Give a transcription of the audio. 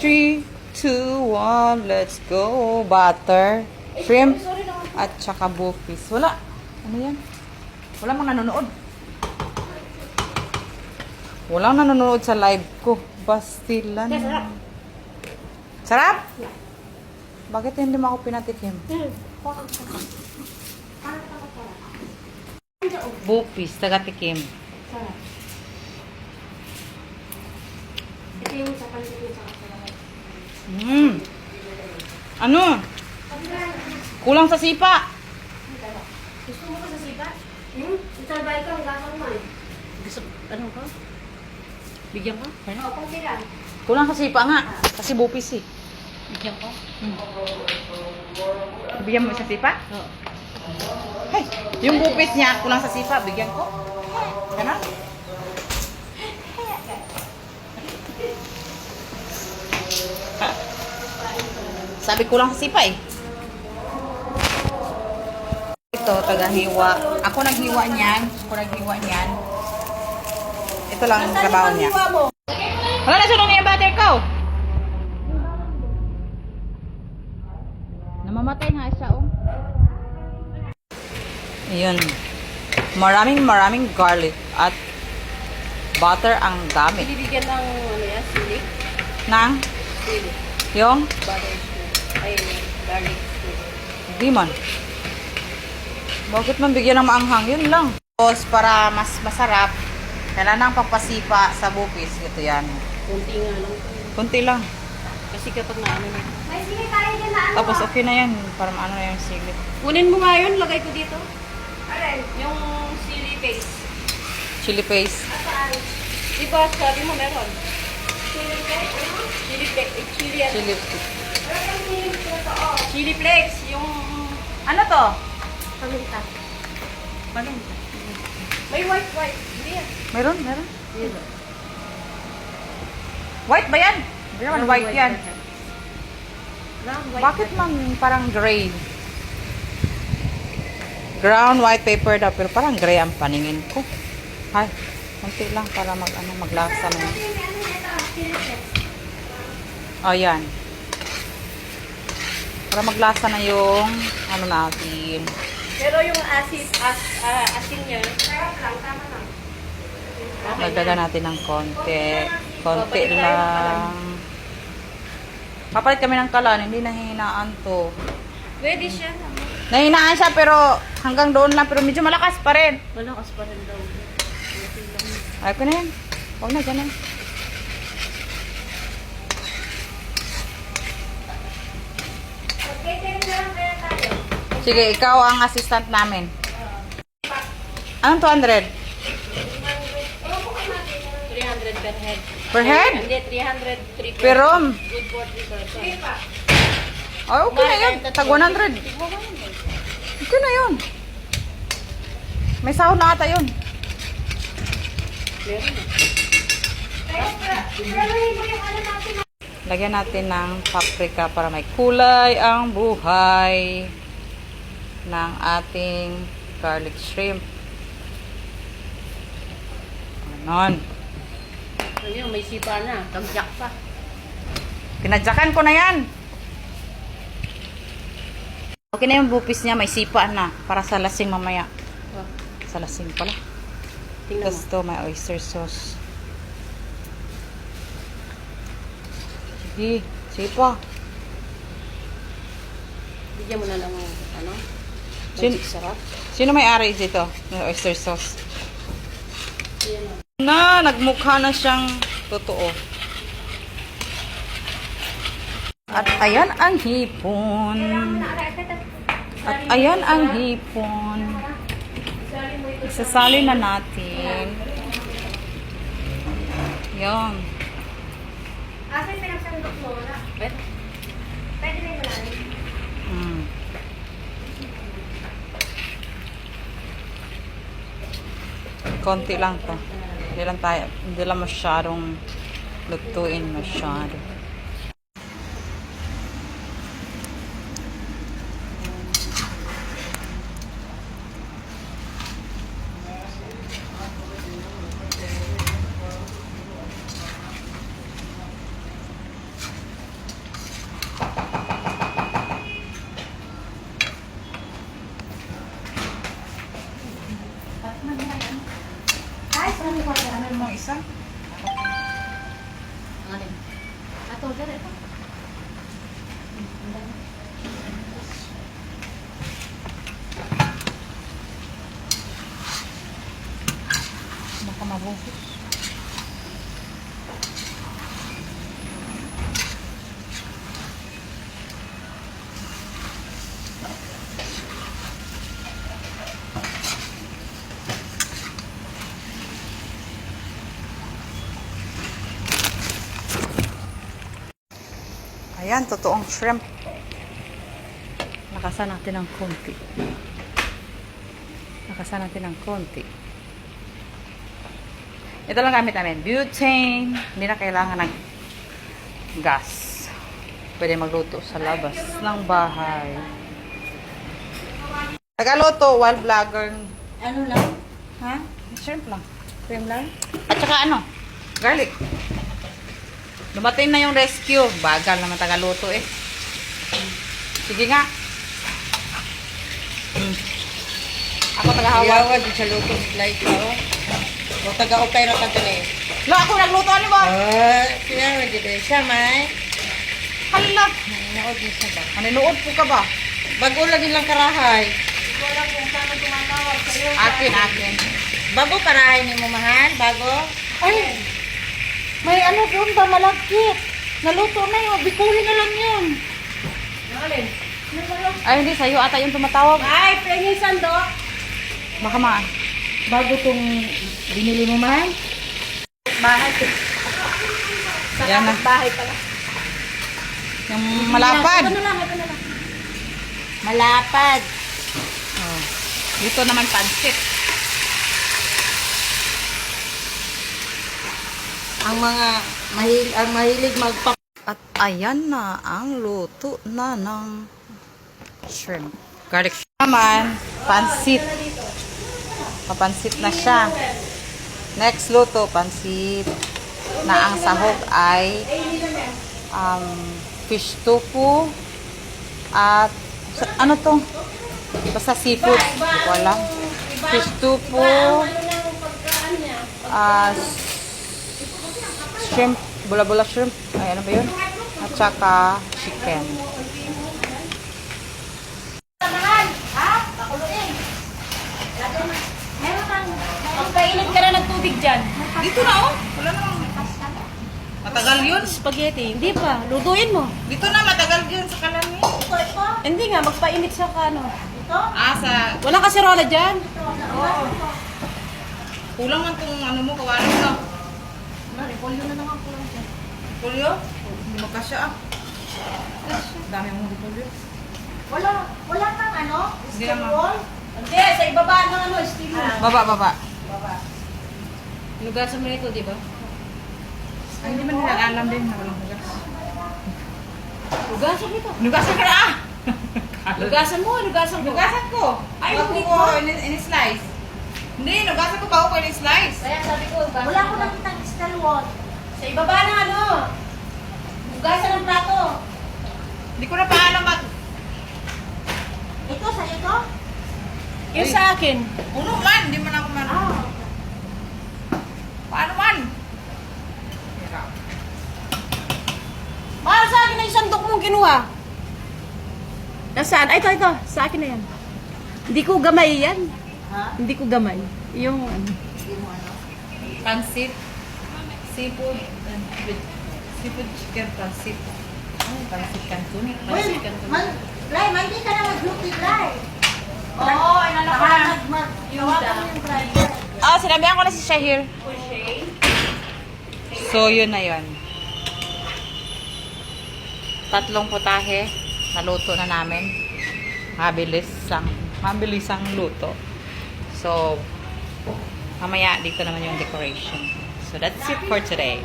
3, 2, 1, let's go. Butter, shrimp, at saka bupis. Wala. Ano yan? Wala mang nanonood. Walang nanonood sa live ko. Bastilan. Sarap? Bakit hindi mo ako pinatikim? Bupis, taga-tikim. Ito yung sa pansit mo sa kasalanan. Ano? Kulang sa sipa. Gusto mo ka sa sipa? Isabay ka, ang gasang mo eh. Gusto, ano ka? Bigyan ka? Oo, konti lang. Kulang sa sipa nga. Kasi bupis eh. Bigyan ka? Bigyan mo sa sipa? Oo. Hey, yung bupis niya, kulang sa sipa. Bigyan ko. Ano? Sabi kulang sa sipa eh. Ito, taga-hiwa. Ako naghiwa niyan. Ito lang ang trabaho niya. Wala na sunod niya yung butter ko. Namamatay nga siya, oh. Ayun. Maraming garlic at butter ang gamit. Bibigyan ng ano yan, sili? Nang Sili. yung Butter sili. Ay, garlic sili. di man. Bakit man bigyan ng maanghang? Yun lang. Tapos para mas masarap, kailangan ng pagpasipa sa bupis. Ito yan. Kunti nga lang. Kunti lang. Kasi kapag naano na. May sili tayo dyan na ano. Tapos okay na yan. Para maano na yung siglit. Kunin mo nga yun, lagay ko dito. Alin? Yung sili paste. Chili paste. Saan? Diba, sabi mo meron? Sili tayo? Ano? Chili paste. Chili, Chili. Wala kang sili ko to. Oh. chili flakes. Yung... Ano to? Paminta. Paminta. May white. Hindi yan. Meron? White ba yan? Hindi naman white yan. Bakit man parang gray? Ground white paper daw, pero parang gray ang paningin ko. Hay, konti lang para maglasa na yun. May ano ito? Sili flakes. Oh, yan. Para maglasa na yung ano natin. Pero yung asin niya, Sarap lang, tama lang. Dagdagan natin ng konti. Konti lang. Papalit kami ng kalan, hindi nahihinaan to. pwede siya. Nahihinaan siya pero hanggang doon lang, pero medyo malakas pa rin. Malakas pa rin daw. Ay ko na yan. Huwag na, ganun. Okay, tayo na lang kaya tayo. Sige, ikaw ang assistant namin. Anong 200? 300 per head. Per head? Hindi, 300. 3 Per room? Good for 3 person. Ay, okay na yun. Tag 100. Okay na yun. May sahod na ata yun. Meron na. Pero mo yung ano natin. Lagyan natin ng paprika para may kulay ang buhay ng ating garlic shrimp. Ganon. Ayun, may sipa na. Tagyak pa. Pinadyakan ko na yan. Okay na yung bupis niya. May sipa na. Para sa lasing mamaya. Oh, Sa lasing pala. tingnan Tapos mo. to may oyster sauce. Sige. Sige pa. Bigyan mo na lang ng ano. Sin- Magic sarap. Sino may ari dito? May oyster sauce. Ayan o. Na, nagmukha na siyang totoo. At ayan ang hipon. At ayan ang hipon. Isasali na natin. Yan. Asa yung pinagsandok mo? Wala. Pwede. Pwede na yung malalim. Mm. Konti lang to. Hindi lang masyadong lutuin masyado. Ito, dali, ito. Baka mabungkit. Ayan, totoong shrimp. Nakasan natin ng konti. Nakasan natin ng konti. Ito lang gamit namin. Butane. Hindi na kailangan ng gas. Pwede magluto sa labas ng bahay. Nagaluto while vlogger. Ano lang? Ha? Shrimp lang. Cream lang? At saka ano? Garlic. Dumating na yung rescue. Bagal naman tagaluto eh. Sige nga. Ako tagahawag. Yawa, di sa luto like ko. O taga-upay na kagani. Lo, ako nagluto. Ano ba? Siya, hindi siya, may. Hala. Nanood mo siya ba? Maninuod po ka ba? Bago lagi lang karahay. Wala kung saan tumatawag sa'yo. Akin. Bago karahay ni mo, mahal? Bago? Ay! May ano doon ba? Malagkit. Naluto na yun. Bikuhin na lang yun. Alin? Ay, hindi. Sa'yo ata yung tumatawag. Ay, pengin sandok. Baka ma... Bago tong binili mo, mahal? Bahay. Sa Yan na. bahay pala. Yung malapad. Ito na lang, ito na lang. Malapad. Oh. Dito naman pansit. Ang mga mahilig magpa... At ayan na ang luto na ng shrimp. Garlic shrimp naman. Pansit. Papansit na siya. Next luto, pansit. Na ang sahog ay fish tofu at ano to? Basta seafood. Hindi ko alam. Fish tofu shrimp, bula-bula shrimp. Ay, ano ba yun? At saka chicken. Magpainit ka na ng tubig dyan. Dito na oh. Wala namang matagal yun. Spaghetti. Hindi pa. Lutuin mo. Dito na matagal yun sa kalami. Hindi nga, magpainit sa ano. Ah, sa Wala kasirola dyan. kulang man tong ano mo, kawalan mo. Repolyo na naman kulang dyan. Pulyo? Hindi magkasya ah. Dami mong pulyo. Wala kang ano? Hindi naman. Wall? Hindi, sa ibaba ng ano, steam room. Baba. Lugasan mo ito, di ba? Ay, hindi man nila alam din na walang hugas. Lugasan mo ito. Nugasan ka na ah! Lugasan mo, lugasan ko. Nugasan ko! Ay, Bago hindi ko ko. in-slice. Hindi, nugasan ko bago ko in-slice. Kaya sabi ko, wala ko nakita ng steel wall. Sa ibaba ng ano? Lugasan ng plato. Hindi ko na paano mag... Ito, sa ito? Yung sa akin. Puno man, hindi man ako man. Ah. Paano man? Para sa akin na yung sandok mong kinuha. Nasaan? Ay, ito. Sa akin na yan. Hindi ko gamay yan. Ha? Hindi ko gamay. Yung ano. Pansit. Seafood. Seafood chicken pansit. Ay, pansit canton. Pansit canton. Lai, hindi ka na mag-gluten, Lai. Oo, inano ko na. Ah, sinabihan ko na si Shahir. So, yun na yun. 3 putahe. Naluto na namin. Mabilis ang luto. So, mamaya dito naman yung decoration. So, that's it for today.